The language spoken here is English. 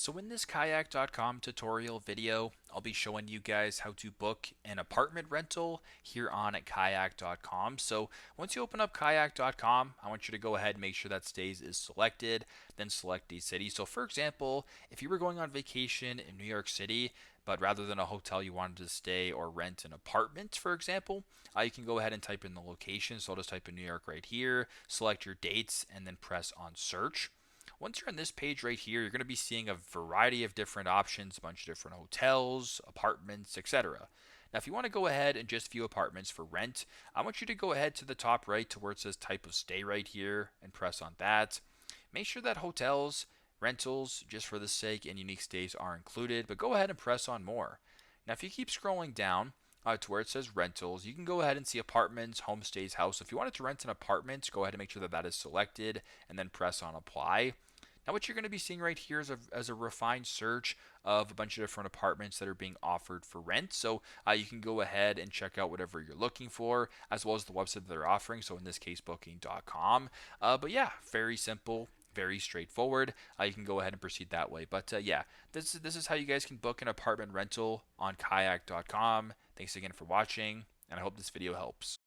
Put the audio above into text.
So in this Kayak.com tutorial video, I'll be showing you guys how to book an apartment rental here on Kayak.com. So once you open up Kayak.com, I want you to go ahead and make sure that stays is selected, then select a city. So for example, if you were going on vacation in New York City, but rather than a hotel you wanted to stay or rent an apartment, for example, you can go ahead and type in the location. So I'll just type in New York right here, select your dates, and then press on search. Once you're on this page right here, you're going to be seeing a variety of different options, a bunch of different hotels, apartments, etc. Now, if you want to go ahead and just view apartments for rent, I want you to go ahead to the top right to where it says type of stay right here and press on that. Make sure that hotels, rentals, just for the sake, and unique stays are included, but go ahead and press on more. Now, if you keep scrolling down, to where it says rentals, you can go ahead and see apartments, homestays, house. If you wanted to rent an apartment, go ahead and make sure that that is selected and then press on apply. Now what you're going to be seeing right here is a refined search of a bunch of different apartments that are being offered for rent. So you can go ahead and check out whatever you're looking for, as well as the website that they're offering. So in this case, booking.com. But yeah, very simple, very straightforward. You can go ahead and proceed that way. But yeah, this is how you guys can book an apartment rental on kayak.com. Thanks again for watching, and I hope this video helps.